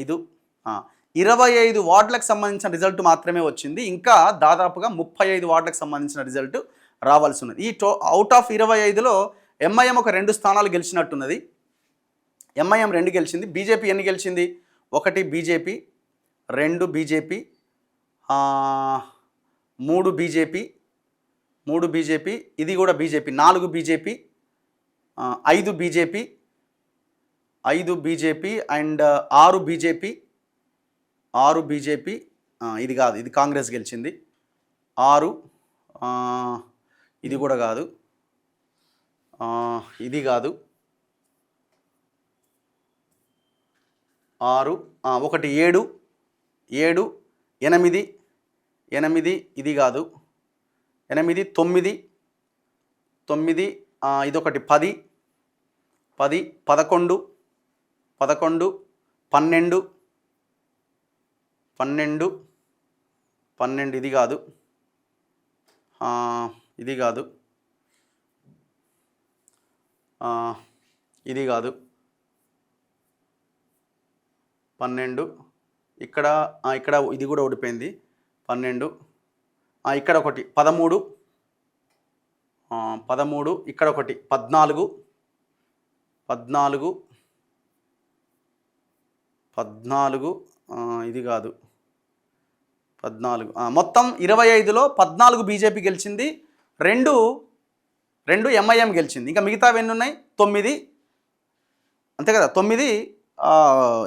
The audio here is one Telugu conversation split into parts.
5 25 వార్డులకు సంబంధించిన రిజల్ట్ మాత్రమే వచ్చింది. ఇంకా దాదాపుగా 35 వార్డులకు సంబంధించిన రిజల్ట్ రావాల్సి ఉన్నది. ఈ అవుట్ ఆఫ్ 25లో ఎంఐఎం ఒక 2 స్థానాలు గెలిచినట్టున్నది. ఎంఐఎం 2 గెలిచింది. బీజేపీ ఎన్ని గెలిచింది? 1 బీజేపీ, 2 బీజేపీ, 3 బీజేపీ, 3 బీజేపీ, ఇది కూడా BJP, 4 BJP, 5 BJP, 5 BJP and 6 BJP, 6 BJP, ఇది కాదు, ఇది కాంగ్రెస్ గెలిచింది. 6, ఇది కూడా కాదు, ఇది కాదు, 6, 1 7, 7, 8, 8, ఇది కాదు, 8, 9, 9, ఇదొకటి 10, 10, 11, 11, 12, 12, 12, ఇది కాదు, ఇది కాదు, ఇది కాదు, 12, ఇక్కడ ఇక్కడ ఇది కూడా ఓడిపోయింది, 12, ఇక్కడ ఒకటి 13, 13, ఇక్కడ ఒకటి 14, 14, 14, ఇది కాదు, 14, మొత్తం 25లో 14 బీజేపీ గెలిచింది, 2 ఎంఐఎం గెలిచింది. ఇంకా మిగతావి ఎన్ని ఉన్నాయి? 9, అంతే కదా, 9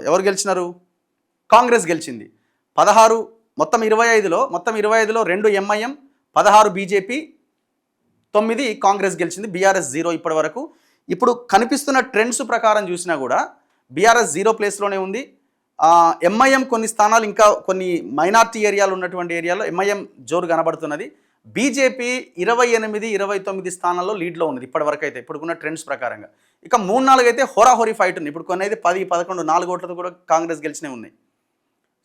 ఎవరు గెలిచినారు? కాంగ్రెస్ గెలిచింది. 16, మొత్తం 25లో 2 ఎంఐఎం, 16 బీజేపీ, 9 కాంగ్రెస్ గెలిచింది. బీఆర్ఎస్ 0 ఇప్పటి వరకు. ఇప్పుడు కనిపిస్తున్న ట్రెండ్స్ ప్రకారం చూసినా కూడా బీఆర్ఎస్ 0 ప్లేస్లోనే ఉంది. ఎంఐఎం కొన్ని స్థానాలు, ఇంకా కొన్ని మైనార్టీ ఏరియాలు ఉన్నటువంటి ఏరియాలో ఎంఐఎం జోరు కనబడుతున్నది. బీజేపీ 28, 29 స్థానాల్లో లీడ్లో ఉన్నది ఇప్పటి వరకు అయితే, ఇప్పుడున్న ట్రెండ్స్ ప్రకారంగా. ఇక 3-4 అయితే హోరాహోరీ ఫైట్ ఉంది. ఇప్పుడు కొన్ని అయితే 10, 11, 4 ఓట్లతో కూడా కాంగ్రెస్ గెలిచినవి ఉన్నాయి.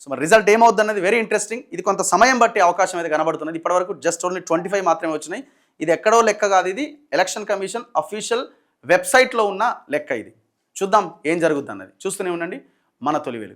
సో మరి రిజల్ట్ ఏమవుద్ది అన్నది వెరీ ఇంట్రెస్టింగ్. ఇది కొంత సమయం బట్టి అవకాశం అయితే కనబడుతున్నది. ఇప్పటివరకు జస్ట్ ఓన్లీ 25 మాత్రమే వచ్చినాయి. ఇది ఎక్కడో లెక్క కాదు, ఇది ఎలక్షన్ కమిషన్ అఫీషియల్ వెబ్సైట్లో ఉన్న లెక్క. ఇది చూద్దాం ఏం జరుగుద్ది అన్నది. చూస్తూనే ఉండండి మన తొలి వెలుగు.